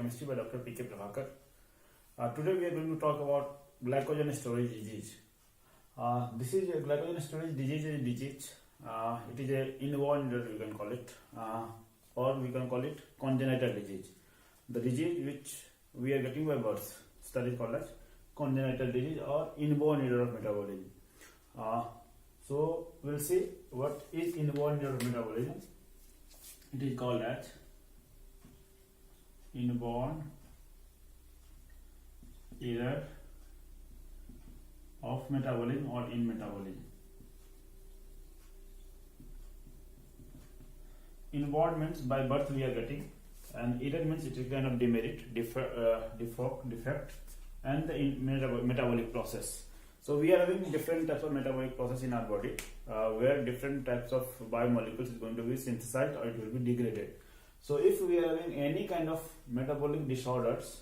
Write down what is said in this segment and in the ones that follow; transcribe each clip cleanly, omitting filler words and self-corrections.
Biochemistry by Dr. P.K. Prabhakar. Today we are going to talk about glycogen storage disease. This is a glycogen storage disease. It is a inborn, we can call it, or we can call it congenital disease. The disease which we are getting by birth, that is called as congenital disease or inborn error of metabolism. So we'll see what is inborn error of metabolism. It is called as inborn error of metabolism or in metabolism. Inborn means by birth we are getting, and error means it is kind of demerit, defect, and the metabolic process. So we are having different types of metabolic process in our body, where different types of biomolecules is going to be synthesized or it will be degraded. So if we are having any kind of metabolic disorders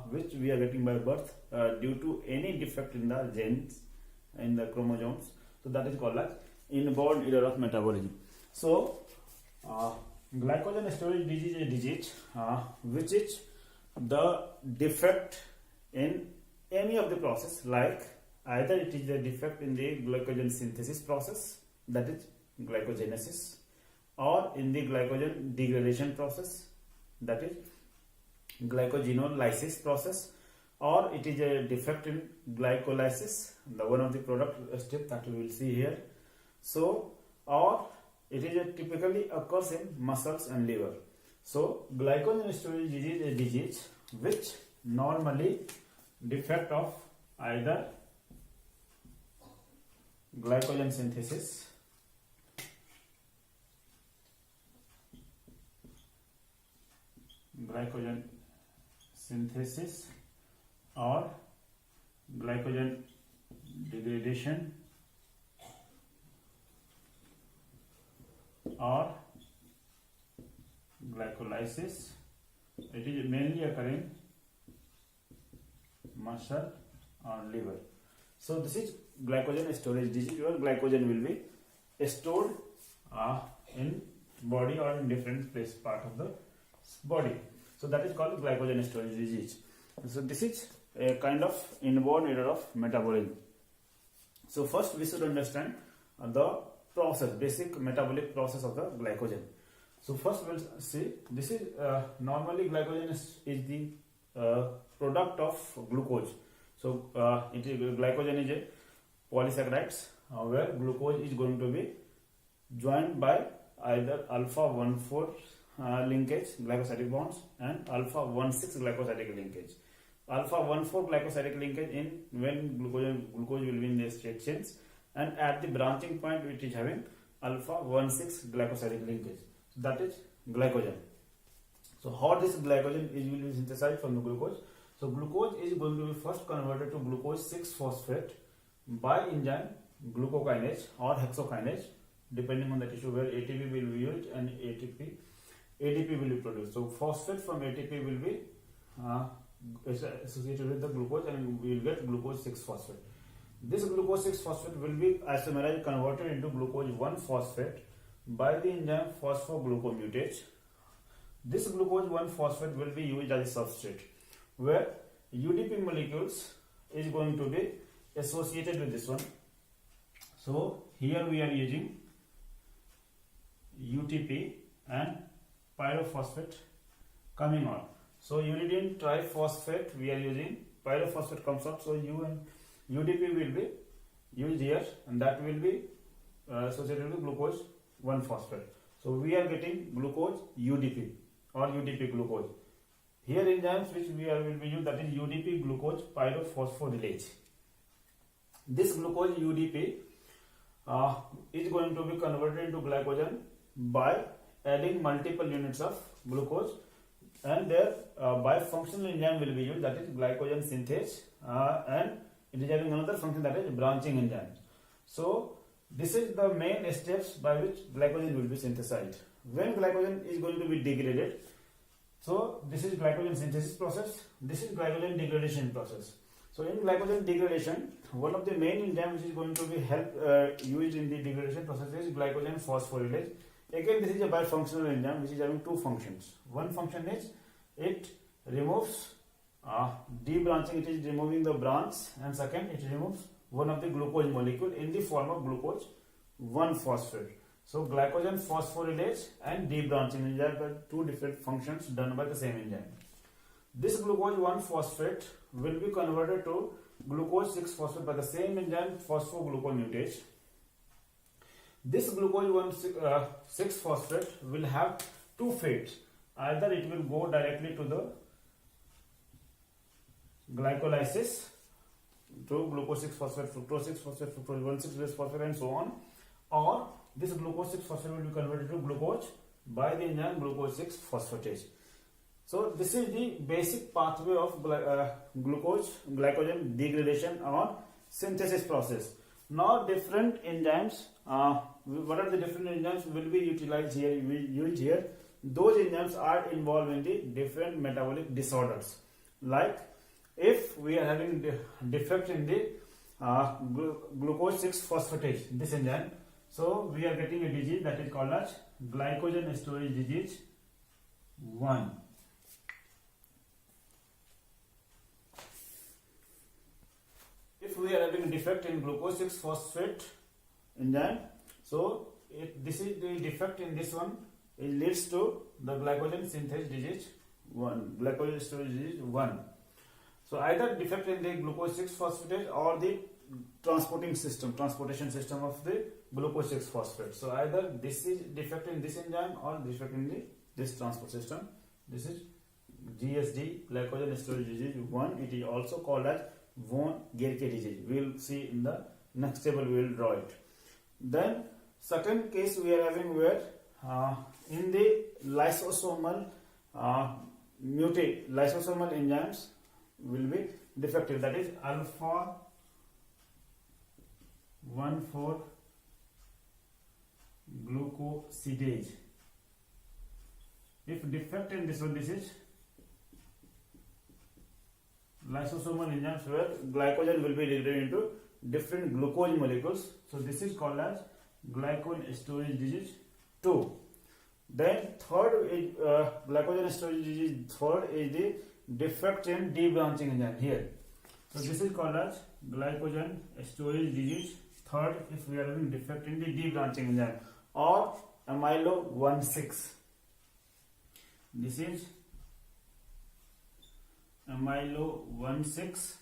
which we are getting by birth due to any defect in the genes, in the chromosomes, so that is called as inborn error of metabolism. So glycogen storage disease is a disease which is the defect in any of the process, like either it is a defect in the glycogen synthesis process, that is glycogenesis, or in the glycogen degradation process, that is glycogenolysis process, or it is a defect in glycolysis, the one of the product step that we will see here. So, or it is typically occurs in muscles and liver. So, glycogen storage disease is a disease which normally defect of either glycogen synthesis, or glycogen degradation, or glycolysis. It is mainly occurring muscle or liver. So this is glycogen storage disease, where glycogen will be stored in body or in different place part of the body. So that is called glycogen storage disease. So this is a kind of inborn error of metabolism. So first we should understand the process, basic metabolic process of the glycogen. So first we'll see, this is normally glycogen is the product of glucose. So it is glycogen is a polysaccharides where glucose is going to be joined by either alpha 1,4 linkage glycosidic bonds and alpha 1,6 glycosidic linkage. Alpha 1,4 glycosidic linkage in when glucose will be in the straight chains, and at the branching point it is having alpha 1,6 glycosidic linkage. So that is glycogen. So how this glycogen is will be synthesized from the glucose? So glucose is going to be first converted to glucose 6-phosphate by enzyme glucokinase or hexokinase, depending on the tissue where ATP will be used and ADP will be produced. So phosphate from ATP will be associated with the glucose, and we will get glucose 6-phosphate. This glucose 6-phosphate will be isomerized, converted into glucose 1-phosphate by the enzyme phosphoglucomutase. This glucose 1-phosphate will be used as a substrate, where UDP molecules is going to be associated with this one. So here we are using UTP and pyrophosphate coming on. So uridine triphosphate we are using, pyrophosphate comes out, so U and UDP will be used here, and that will be associated with glucose 1-phosphate. So we are getting glucose UDP or UDP glucose. Here enzymes which will be used, that is UDP glucose pyrophosphorylase. This glucose UDP is going to be converted into glycogen by adding multiple units of glucose, and their bifunctional enzyme will be used, that is glycogen synthase, and it is having another function, that is branching enzyme. So this is the main steps by which glycogen will be synthesized. When glycogen is going to be degraded, so this is glycogen synthesis process, this is glycogen degradation process. So in glycogen degradation, one of the main enzymes which is going to be used in the degradation process is glycogen phosphorylase. Again, this is a bifunctional enzyme which is having two functions. One function is it removes debranching, it is removing the branch, and second it removes one of the glucose molecule in the form of glucose 1-phosphate. So glycogen phosphorylase and debranching enzyme are two different functions done by the same enzyme. This glucose 1-phosphate will be converted to glucose 6-phosphate by the same enzyme phosphogluconeutase. This glucose 1-6-phosphate will have two fates. Either it will go directly to the glycolysis to glucose 6-phosphate, fructose 6-phosphate, fructose 1,6-phosphate, and so on, or this glucose 6-phosphate will be converted to glucose by the enzyme glucose 6-phosphatase. So this is the basic pathway of glycogen degradation or synthesis process. Now different enzymes, what are the different enzymes will be utilized here, used here? Those enzymes are involved in the different metabolic disorders. Like if we are having defect in the glucose 6-phosphatase, this enzyme, so we are getting a disease that is called as glycogen storage disease 1. If we are having a defect in glucose 6-phosphate enzyme, so this is the defect in this one, it leads to the glycogen synthesis disease 1, glycogen storage disease 1. So either defect in the glucose 6-phosphatase or the transportation system of the glucose 6-phosphate. So either this is defect in this enzyme or defect in this transport system. This is GSD, glycogen storage disease 1. It is also called as von Guericke disease. We will see in the next table, we will draw it. Then second case we are having where in the lysosomal lysosomal enzymes will be defective, that is alpha 1,4-glucosidase. If defect in this one, this is lysosomal enzymes where glycogen will be degraded into different glucose molecules. So this is called as glycogen storage disease 2. Then third is glycogen storage disease 3 is the defect in debranching enzyme here. So this is called as glycogen storage disease 3 if we are having defect in the debranching enzyme, or amylo 1,6. This is amylo 1,6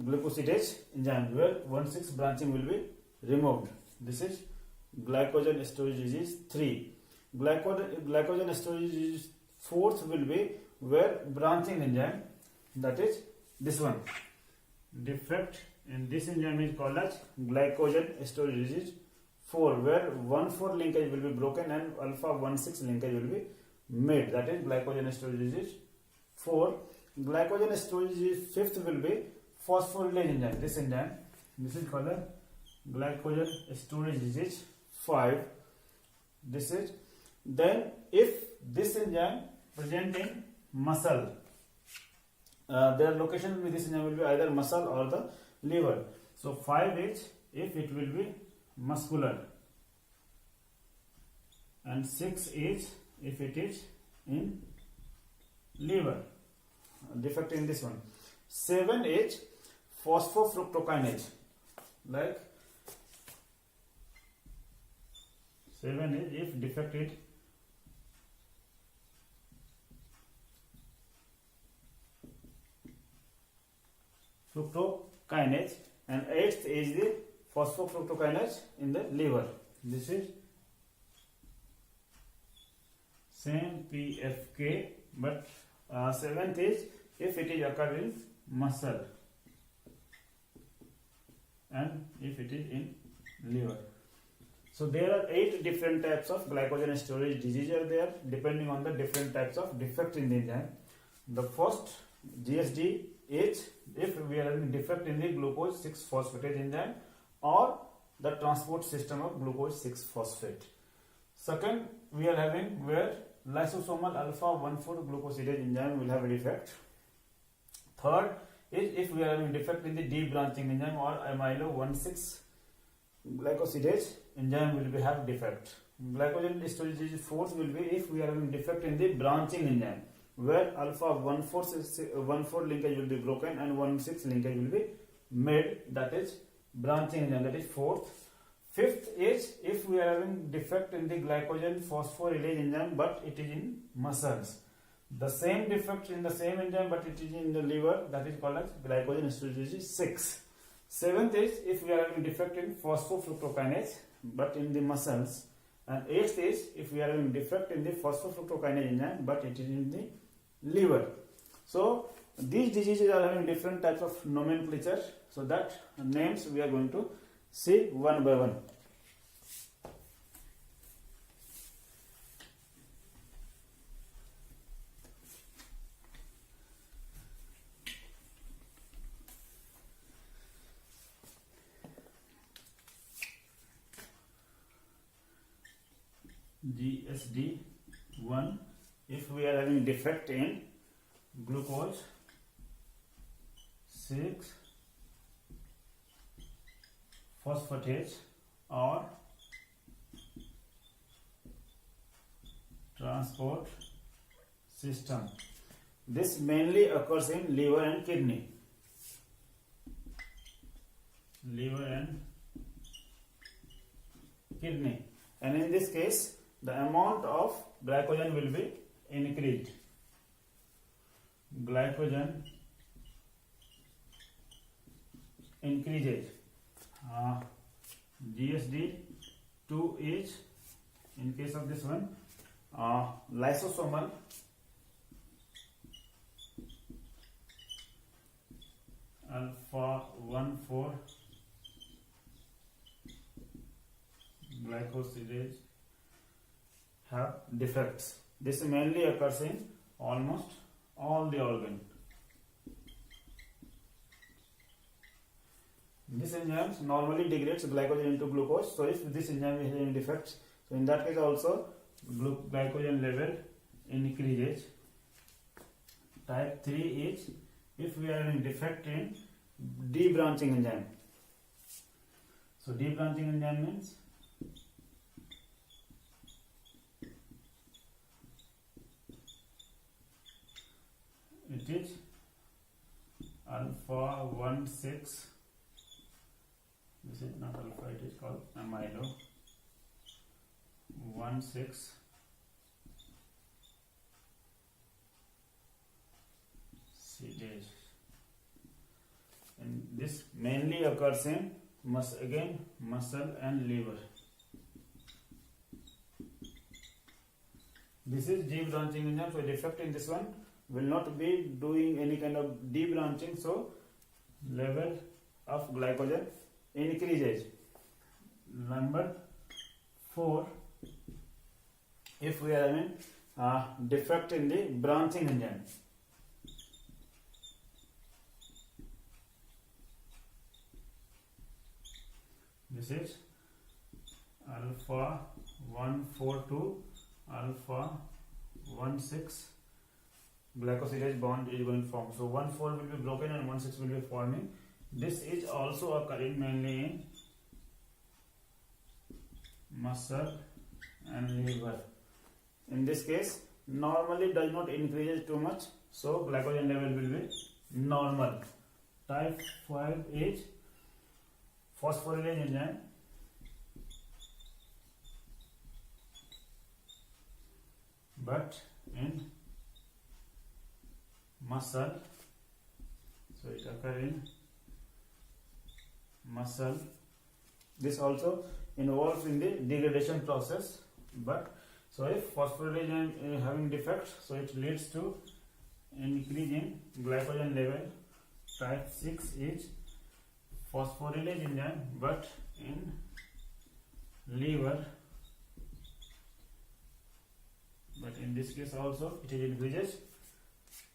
glucosidase enzyme where 1,6 branching will be removed. This is glycogen storage disease 3. Glycogen storage disease 4th will be where branching enzyme, that is this one, defect in this enzyme is called as glycogen storage disease 4, where 1,4 linkage will be broken and alpha 1,6 linkage will be made, that is glycogen storage disease 4. Glycogen storage disease 5th will be phosphorylase enzyme. This enzyme, this is called as glycogen storage disease 5. This is, then if this enzyme present in muscle, their location with this enzyme will be either muscle or the liver. So 5 is if it will be muscular, and 6 is if it is in liver, defect in this one. 7 is phosphofructokinase, like 7 is if defect it fructokinase, and 8th is the phosphofructokinase in the liver. This is same PFK, but 7th is if it is occur in muscle and if it is in liver. So there are 8 different types of glycogen storage disease are there depending on the different types of defect in the enzyme. The first GSD is if we are having defect in the glucose 6-phosphatase enzyme or the transport system of glucose 6-phosphate. Second, we are having where lysosomal alpha 1,4-glucosidase enzyme will have a defect. Third is if we are having defect in the debranching enzyme or amylo 1,6 glycosidase enzyme will have defect. Glycogen storage disease 4th will be if we are having defect in the branching enzyme. where alpha 1,4 linkage will be broken and 1,6 linkage will be made, that is branching enzyme, that is fourth. Fifth is if we are having defect in the glycogen phosphorylase enzyme but it is in muscles. The same defect in the same enzyme but it is in the liver, that is called as glycogen storage disease 6. Seventh is if we are having defect in phosphofructokinase but in the muscles. And eighth is if we are having defect in the phosphofructokinase enzyme but it is in the liver. So these diseases are having different types of nomenclature, so that names we are going to see one by one. GSD 1, if we are having defect in glucose 6 phosphatase or transport system. This mainly occurs in liver and kidney. Liver and kidney. And in this case, the amount of glycogen will be increased. Glycogen increases. GSD 2 is, in case of this one, lysosomal alpha 1,4 glycosidase have defects. This mainly occurs in almost all the organs. This enzyme normally degrades glycogen into glucose. So if this enzyme is having defects, so in that case also glycogen level increases. Type 3 is if we are having defect in debranching enzyme. So debranching enzyme means it is alpha 1,6. This is not alpha, it is called amylo 1,6 sidase. And this mainly occurs in muscle and liver. This is debranching enzyme, so defect in this one will not be doing any kind of debranching, so level of glycogen increases. Number 4, if we are having defect in the branching enzyme. This is alpha 1,4 to alpha 1,6 glycosidase bond is going to form. So 1,4 will be broken and 1,6 will be forming. This is also occurring mainly in muscle and liver. In this case, normally does not increase too much, so glycogen level will be normal. Type 5 is phosphorylase enzyme. But in muscle, so it occurs in muscle. This also involves in the degradation process, but so if phosphorylase enzyme is having defect, so it leads to increase in glycogen level. Type 6 is phosphorylase enzyme, but in liver, but in this case also it is increases.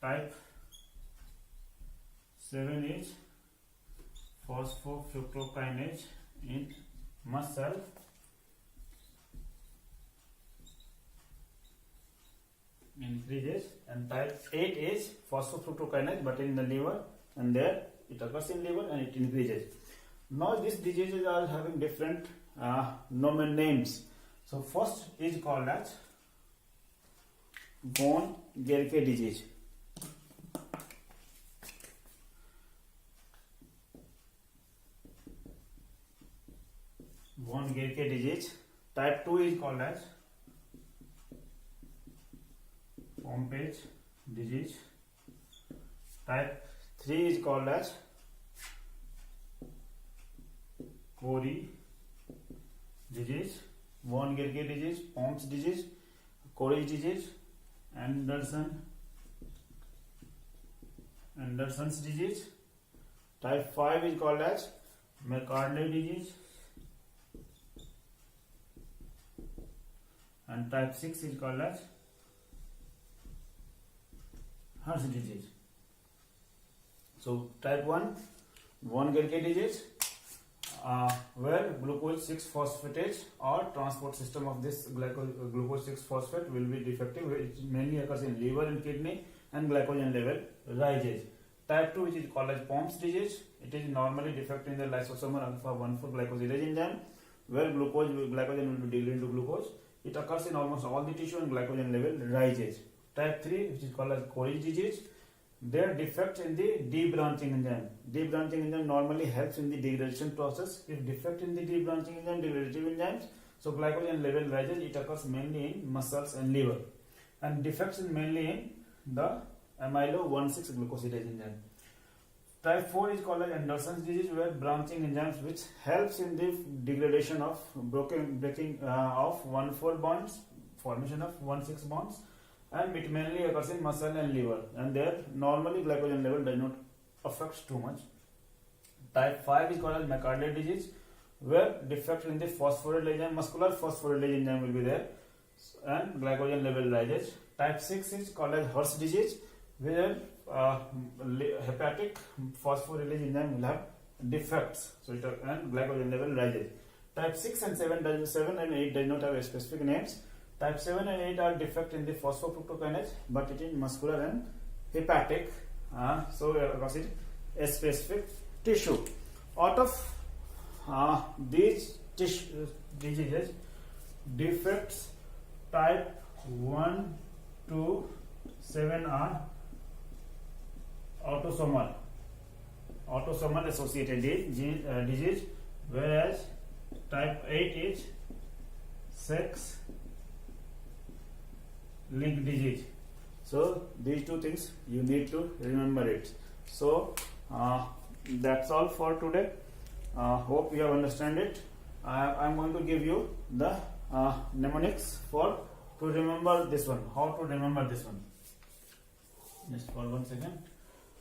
Type 7 is phosphofructokinase in muscle. Increases. And type 8 is phosphofructokinase but in the liver, and there it occurs in liver and it increases. Now these diseases are having different names. So first is called as von Gerke disease. Von Gerke disease. Type 2 is called as Pompe disease. Type 3 is called as Cori disease, von Gerke disease, Pompe disease, Cori disease, Anderson's disease. Type 5 is called as McArdle disease, and type 6 is called as Hirsch disease. So type 1 von Gerke disease, where glucose 6-phosphatase or transport system of this glucose 6-phosphate will be defective, which mainly occurs in liver and kidney, and glycogen level rises. Type 2, which is called as Pompe's disease, it is normally defect in the lysosomal alpha 1,4-glycosylase enzyme, where glycogen will be diluted into glucose. It occurs in almost all the tissue and glycogen level rises. Type 3, which is called as Cori disease, there defect in the debranching enzyme. Debranching enzyme normally helps in the degradation process. If defect in the debranching enzyme, degradative enzymes, so glycogen level rises. It occurs mainly in muscles and liver, and defects in mainly in the amylo 1,6-glucosidase enzyme. Type 4 is called as Anderson's disease, where branching enzymes which helps in the degradation of breaking of 1,4 bonds, formation of 1,6 bonds, and it mainly occurs in muscle and liver, and there normally glycogen level does not affect too much. Type 5 is called as McArdle disease, where defect in the phosphorylated enzyme, muscular phosphorylated enzyme will be there, and glycogen level rises. Type 6 is called as Hirsch disease, where hepatic phosphorylase enzyme will have defects, so and glycogen level rises. Type 6 and 7 and 8 does not have specific names. Type 7 and 8 are defect in the phosphofructokinase, but it is muscular and hepatic, so because it is specific tissue. Out of these diseases, defects type 1 to 7 are autosomal associated disease, whereas type 8 is sex linked disease. So these two things you need to remember it. So that's all for today. Hope you have understand it. I am going to give you the mnemonics for to remember this one. How to remember this one? Just for 1 second.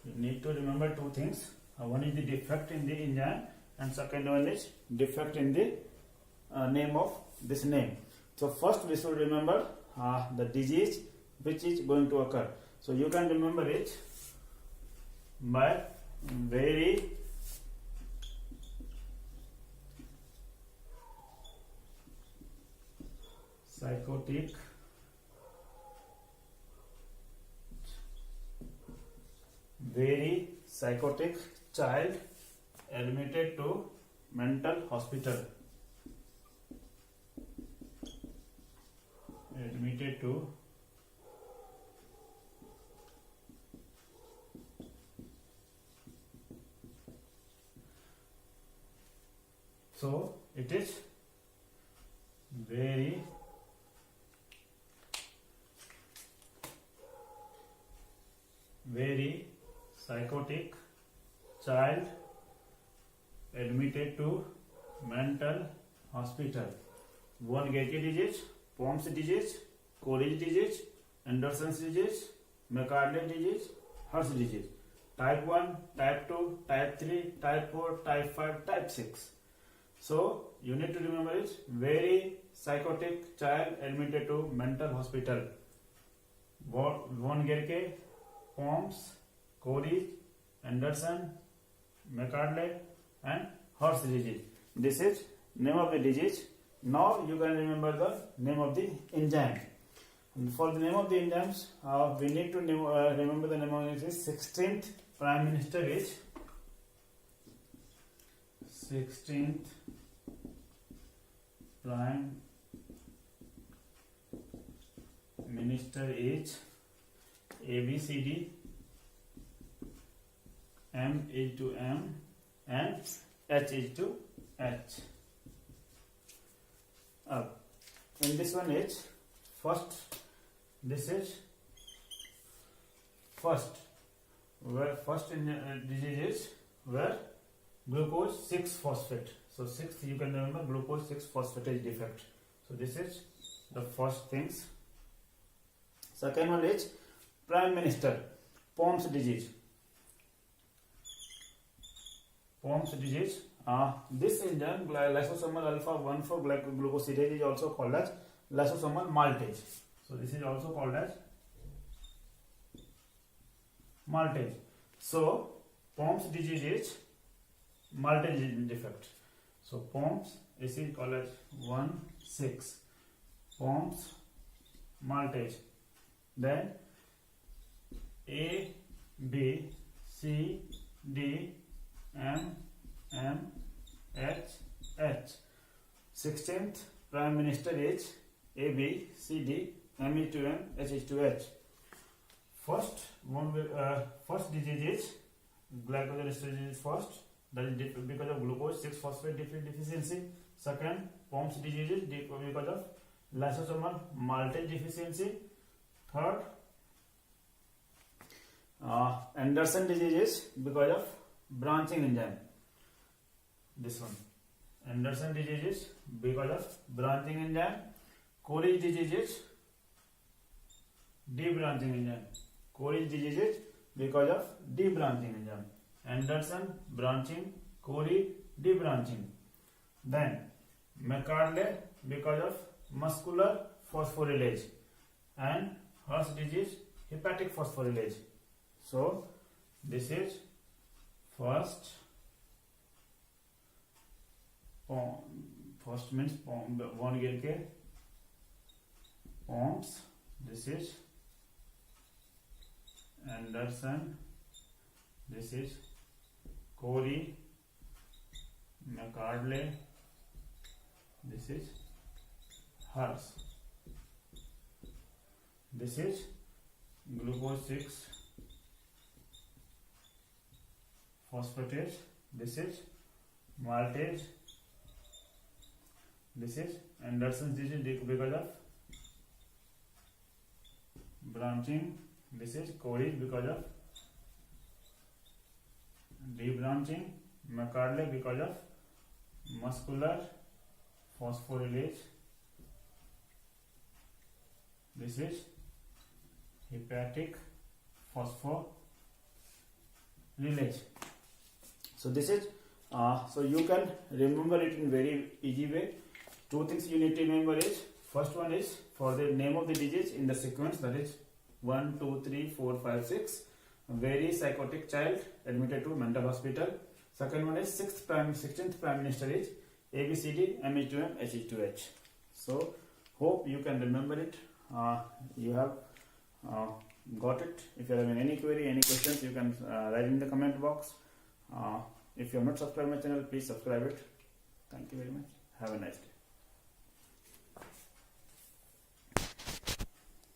You need to remember two things. One is the defect in the enzyme, and second one is defect in the name of this name. So first we should remember the disease which is going to occur. So you can remember it by very psychotic child admitted to mental hospital. Admitted to so it is very psychotic child admitted to mental hospital. Von Gerke disease, Pompe's disease, Cori disease, Anderson's disease, McArdle disease, Hirsch disease. Type 1, type 2, type 3, type 4, type 5, type 6. So you need to remember it. Very psychotic child admitted to mental hospital. Von Gerke, Pompe's, Cori, Anderson, McArdle, and Hirsch disease. This is name of the disease. Now you can remember the name of the enzyme. And for the name of the enzymes, we need to remember the name of the 16th Prime Minister is 16th Prime Minister is A B C D, M is to M, and H is to H. In this one is first. This is first. Where first in disease is where glucose 6-phosphate. So sixth, you can remember glucose 6-phosphatase defect. So this is the first things. Second one is Prime Minister Pom's disease. Pom's disease. This enzyme lysosomal alpha 1,4-glucosidase is also called as lysosomal maltase. So this is also called as maltase. So Pom's disease is maltase defect. So Pom's, this is called as 1,6. Pom's maltase. Then A, B, C, D, M, H, H. 16th Prime Minister is A, B, C, D, M is to M, H is to H. First disease is glycogen storage is first. That is because of glucose 6-phosphate deficiency. Second, Pom's disease is because of lysosomal maltase deficiency. Third, Anderson disease is because of branching enzyme. This one, Anderson disease is because of branching enzyme. Coleridge disease is debranching enzyme. Coleridge disease is because of debranching enzyme. Anderson branching, Coleridge debranching. Then McArdle because of muscular phosphorylase, and Hirsch disease hepatic phosphorylase. So this is first. First means one गिर के Pom's. This is Anderson. This is Coleridge, McArdle. This is Hirsch. This is glucose 6-phosphatase. This is maltase. This is Anderson's disease because of branching. This is Coleridge because of debranching. McArdle because of muscular phosphorylase. This is hepatic phosphorylase. So this is so you can remember it in very easy way. Two things you need to remember is, first one is for the name of the disease in the sequence, that is 1, 2, 3, 4, 5, 6. Very psychotic child admitted to mental hospital. Second one is 16th Prime Minister is ABCD, M is to M, H is to H. So hope you can remember it. You have got it. If you have any query, any questions, you can write in the comment box. If you have not subscribed my channel, please subscribe it. Thank you very much. Have a nice day.